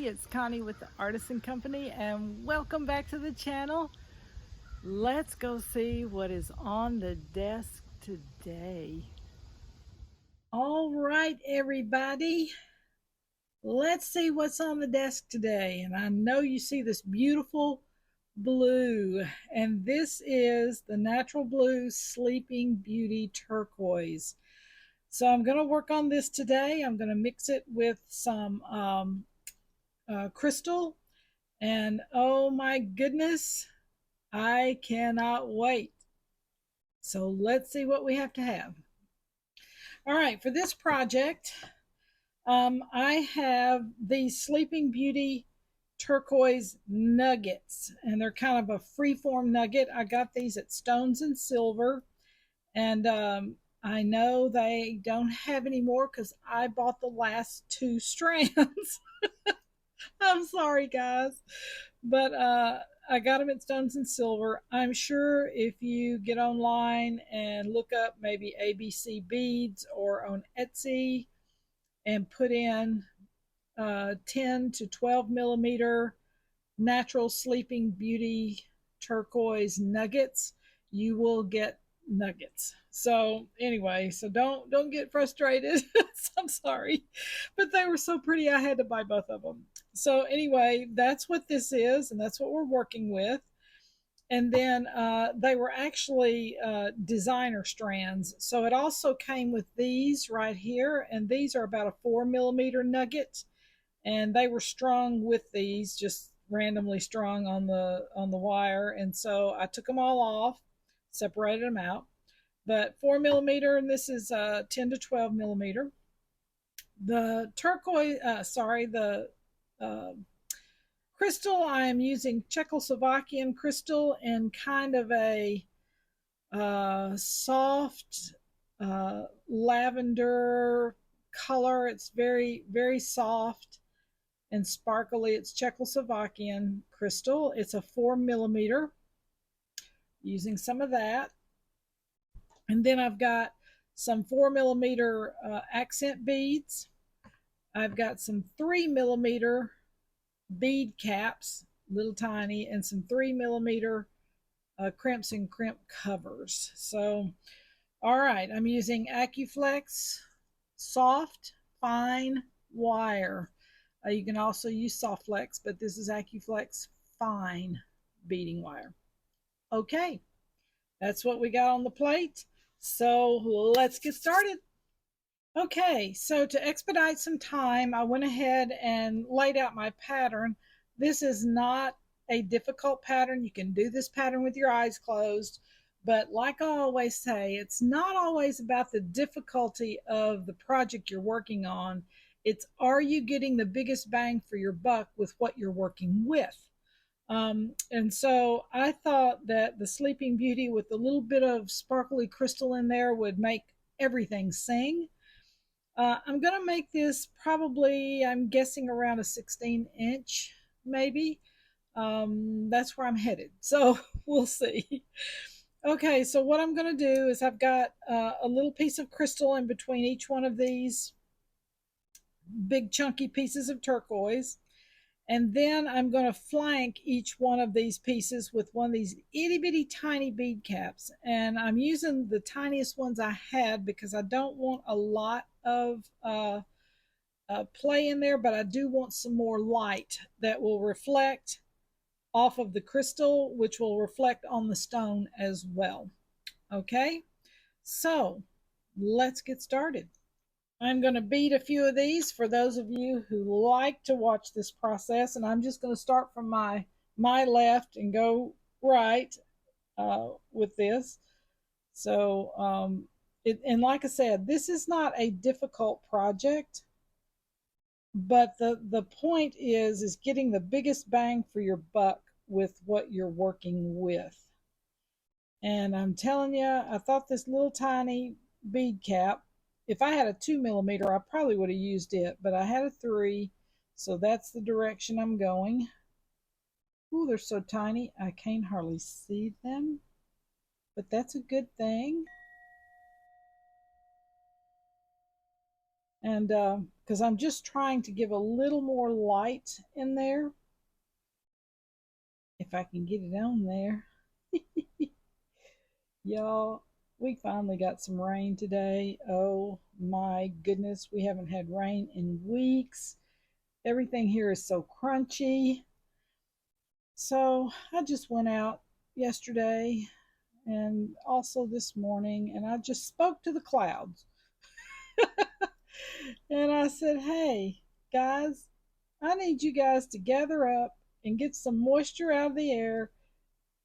everybody, it's Connie with the Artisan Company and welcome back to the channel. Let's go see what is on the desk today. All right, everybody, let's see what's on the desk today. And I know you see this beautiful blue, and this is the Natural Blue Sleeping Beauty Turquoise. So I'm going to work on this today. I'm going to mix it with some crystal. And oh my goodness, I cannot wait. So let's see what we have to have. All right, for this project, I have these Sleeping Beauty Turquoise nuggets, and they're kind of a freeform nugget. I got these at Stones and Silver, and I know they don't have any more because I bought the last 2 strands. I'm sorry, guys. But I got them at Stones and Silver. I'm sure if you get online and look up maybe ABC beads or on Etsy and put in 10 to 12 millimeter natural Sleeping Beauty turquoise nuggets, you will get nuggets. So anyway, so don't get frustrated. I'm sorry, but they were so pretty I had to buy both of them. So anyway, that's what this is, and that's what we're working with. And then they were actually designer strands, so it also came with these right here, and these are about a 4 millimeter nugget, and they were strung with these, just randomly strung on the wire. And so I took them all off, separated them out. But 4 millimeter, and this is 10 to 12 millimeter. The turquoise, the uh, crystal, I am using Czechoslovakian crystal in kind of a soft lavender color. It's very, very soft and sparkly. It's Czechoslovakian crystal. It's a 4 millimeter, using some of that. And then I've got some 4 millimeter accent beads. I've got some 3 millimeter bead caps, little tiny, and some 3 millimeter crimps and crimp covers. So, all right, I'm using AccuFlex soft, fine wire. You can also use Softflex, but this is AccuFlex fine beading wire. Okay, that's what we got on the plate. So let's get started. Okay, so to expedite some time, I went ahead and laid out my pattern. This is not a difficult pattern. You can do this pattern with your eyes closed, but like I always say, it's not always about the difficulty of the project you're working on. It's, are you getting the biggest bang for your buck with what you're working with? And so I thought that the Sleeping Beauty with a little bit of sparkly crystal in there would make everything sing. I'm going to make this probably, I'm guessing, around a 16-inch, maybe. That's where I'm headed. So we'll see. Okay, so what I'm going to do is I've got a little piece of crystal in between each one of these big chunky pieces of turquoise. And then I'm going to flank each one of these pieces with one of these itty bitty tiny bead caps. And I'm using the tiniest ones I had because I don't want a lot of play in there, but I do want some more light that will reflect off of the crystal, which will reflect on the stone as well. Okay, so let's get started. I'm going to bead a few of these for those of you who like to watch this process, and I'm just going to start from my left and go right with this. So, and like I said, this is not a difficult project, but the point is getting the biggest bang for your buck with what you're working with. And I'm telling you, I thought this little tiny bead cap, if I had a 2 millimeter, I probably would have used it, but I had a 3, so that's the direction I'm going. Ooh, they're so tiny, I can't hardly see them, but that's a good thing. And because I'm just trying to give a little more light in there, if I can get it on there. Y'all, we finally got some rain today. Oh my goodness, we haven't had rain in weeks. Everything here is so crunchy. So I just went out yesterday and also this morning, and I just spoke to the clouds. And I said, hey, guys, I need you guys to gather up and get some moisture out of the air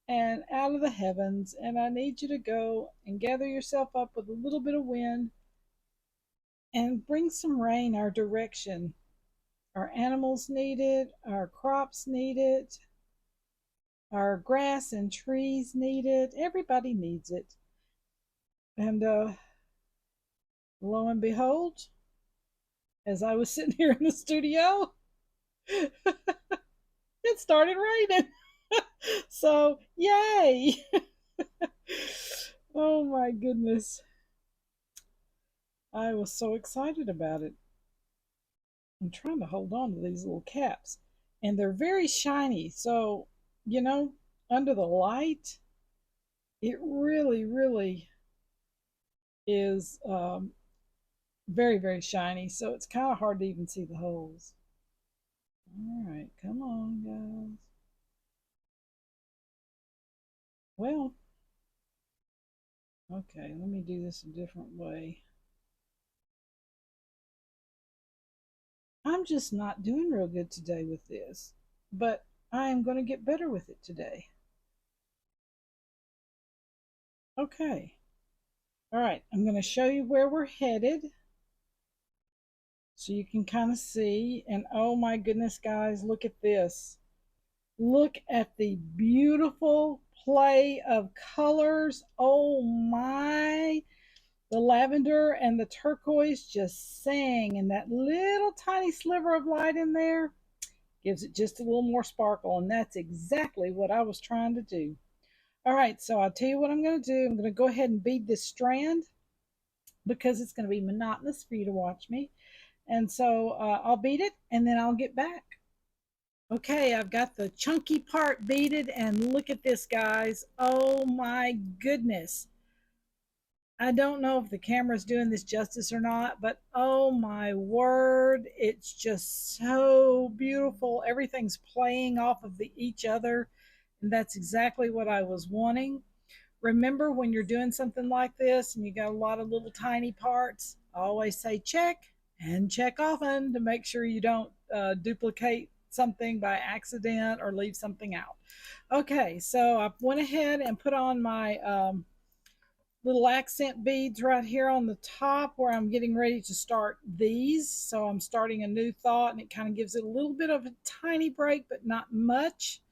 and out of the heavens. And I need you to go and gather yourself up with a little bit of wind and bring some rain our direction. Our animals need it, our crops need it, our grass and trees need it, everybody needs it. And lo and behold, as I was sitting here in the studio, it started raining. So, yay! Oh my goodness. I was so excited about it. I'm trying to hold on to these little caps. And they're very shiny. So, you know, under the light, it really, really is very, very shiny. So it's kind of hard to even see the holes. All right, come on, guys. Well, okay, let me do this a different way. I'm just not doing real good today with this, but I am going to get better with it today. Okay. All right, I'm going to show you where we're headed so you can kind of see. And oh my goodness, guys, look at this. Look at the beautiful play of colors. Oh my. The lavender and the turquoise just sang, and that little tiny sliver of light in there gives it just a little more sparkle. And that's exactly what I was trying to do. All right, so I'll tell you what I'm going to do. I'm going to go ahead and bead this strand because it's going to be monotonous for you to watch me. And so I'll bead it and then I'll get back. Okay, I've got the chunky part beaded, and look at this, guys. Oh my goodness. I don't know if the camera's doing this justice or not, but oh my word, it's just so beautiful. Everything's playing off of each other, and that's exactly what I was wanting. Remember, when you're doing something like this and you got a lot of little tiny parts, I always say check and check often to make sure you don't duplicate something by accident or leave something out. Okay, so I went ahead and put on my little accent beads right here on the top where I'm getting ready to start these. So I'm starting a new thought, and it kind of gives it a little bit of a tiny break, but not much.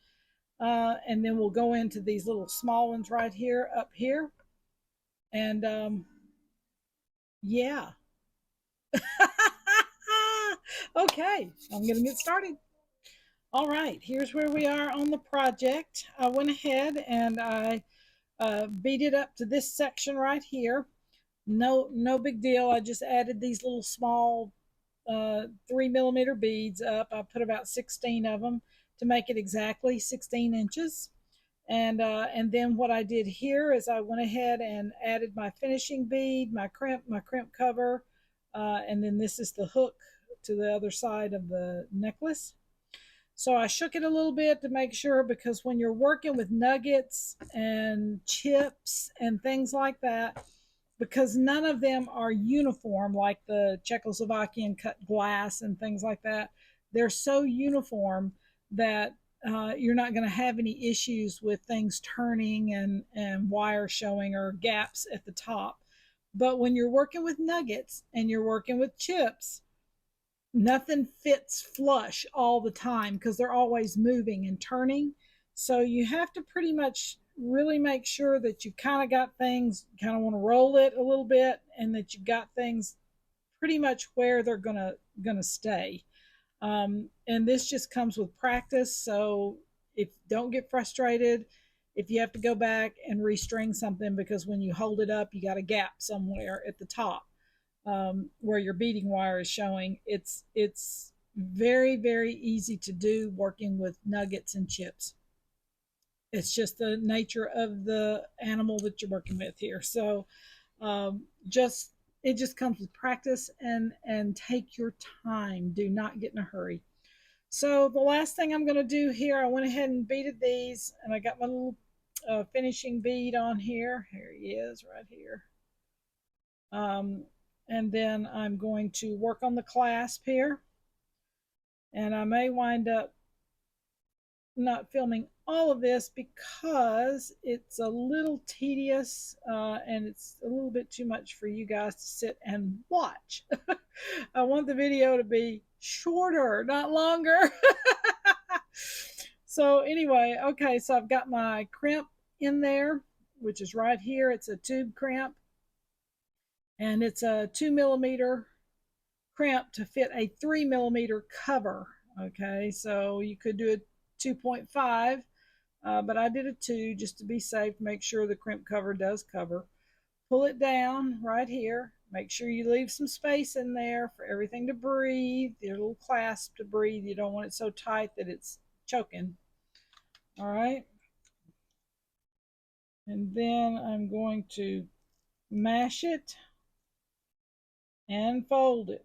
And then we'll go into these little small ones right here, up here. And yeah. Okay, I'm going to get started. All right, here's where we are on the project. I went ahead and I beaded up to this section right here. No big deal. I just added these little small 3mm beads up. I put about 16 of them to make it exactly 16 inches. And then what I did here is I went ahead and added my finishing bead, my crimp cover, and then this is the hook to the other side of the necklace. So I shook it a little bit to make sure, because when you're working with nuggets and chips and things like that, because none of them are uniform like the Czechoslovakian cut glass and things like that, they're so uniform that you're not going to have any issues with things turning and wire showing or gaps at the top. But when you're working with nuggets and you're working with chips, nothing fits flush all the time because they're always moving and turning. So you have to pretty much really make sure that you kind of got things, kind of want to roll it a little bit, and that you got things pretty much where they're gonna stay. And this just comes with practice. So if don't get frustrated if you have to go back and restring something, because when you hold it up, you got a gap somewhere at the top. where your beading wire is showing. It's very, very easy to do working with nuggets and chips. It's just the nature of the animal that you're working with here. So just it just comes with practice, and take your time. Do not get in a hurry. So the last thing I'm going to do here, I went ahead and beaded these, and I got my little finishing bead on here. Here he is, right here. And then I'm going to work on the clasp here, and I may wind up not filming all of this because it's a little tedious, and it's a little bit too much for you guys to sit and watch. I want the video to be shorter, not longer. So anyway, okay, so I've got my crimp in there, which is right here. It's a tube crimp, and it's a 2 millimeter crimp to fit a 3 millimeter cover. Okay, so you could do a 2.5, but I did a 2 just to be safe, make sure the crimp cover does cover. Pull it down right here. Make sure you leave some space in there for everything to breathe, your little clasp to breathe. You don't want it so tight that it's choking. All right. And then I'm going to mash it and fold it.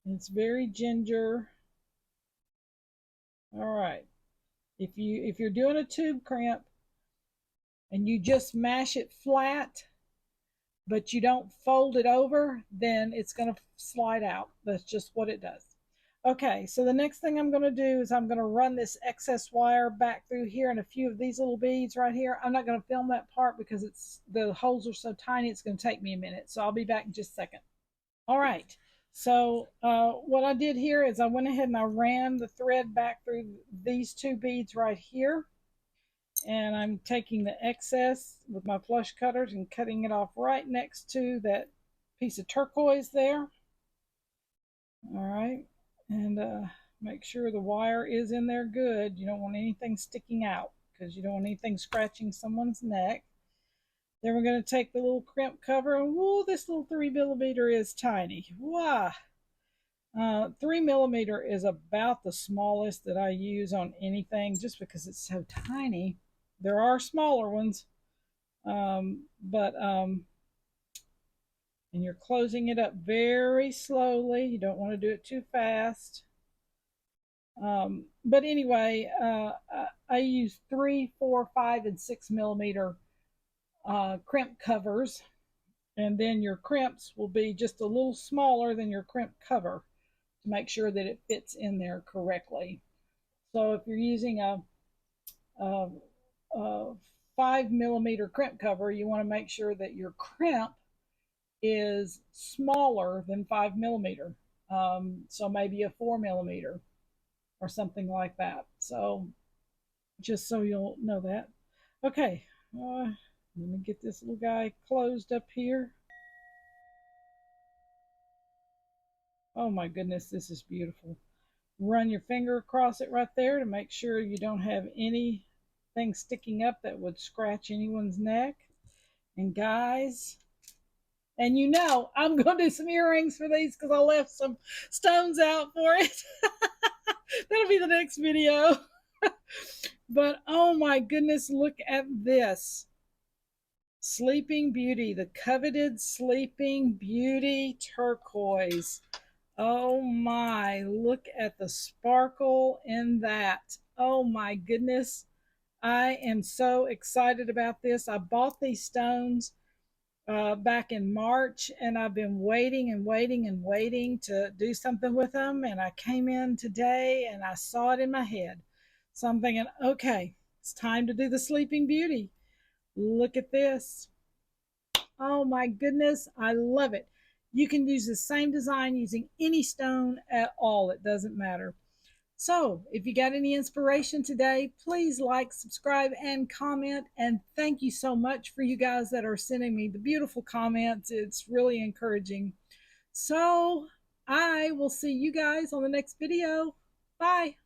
It's very ginger. All right. If you're doing a tube crimp and you just mash it flat, but you don't fold it over, then it's going to slide out. That's just what it does. Okay, so the next thing I'm going to do is I'm going to run this excess wire back through here and a few of these little beads right here. I'm not going to film that part because the holes are so tiny, it's going to take me a minute. So I'll be back in just a second. All right, so what I did here is I went ahead and I ran the thread back through these two beads right here. And I'm taking the excess with my flush cutters and cutting it off right next to that piece of turquoise there. All right, and make sure the wire is in there good. You don't want anything sticking out because you don't want anything scratching someone's neck. Then we're going to take the little crimp cover, and whoa, this little 3 millimeter is tiny. Wow. 3 millimeter is about the smallest that I use on anything just because it's so tiny. There are smaller ones, and you're closing it up very slowly. You don't want to do it too fast. But anyway, I use 3, 4, 5, and 6 millimeter crimp covers, and then your crimps will be just a little smaller than your crimp cover to make sure that it fits in there correctly. So if you're using a 5 millimeter crimp cover, you want to make sure that your crimp is smaller than 5 millimeter. So maybe a 4 millimeter or something like that. So just so you'll know that. Okay, let me get this little guy closed up here. Oh my goodness, this is beautiful. Run your finger across it right there to make sure you don't have anything sticking up that would scratch anyone's neck. And guys, and you know, I'm going to do some earrings for these because I left some stones out for it. That'll be the next video. But oh my goodness, look at this. Sleeping Beauty, the coveted Sleeping Beauty Turquoise. Oh my, look at the sparkle in that. Oh my goodness. I am so excited about this. I bought these stones back in March, and I've been waiting and waiting and waiting to do something with them. And I came in today and I saw it in my head. So I'm thinking, okay, it's time to do the Sleeping Beauty. Look at this. Oh my goodness, I love it. You can use the same design using any stone at all. It doesn't matter. So, if you got any inspiration today, please like, subscribe, and comment. And thank you so much for you guys that are sending me the beautiful comments. It's really encouraging. So, I will see you guys on the next video. Bye.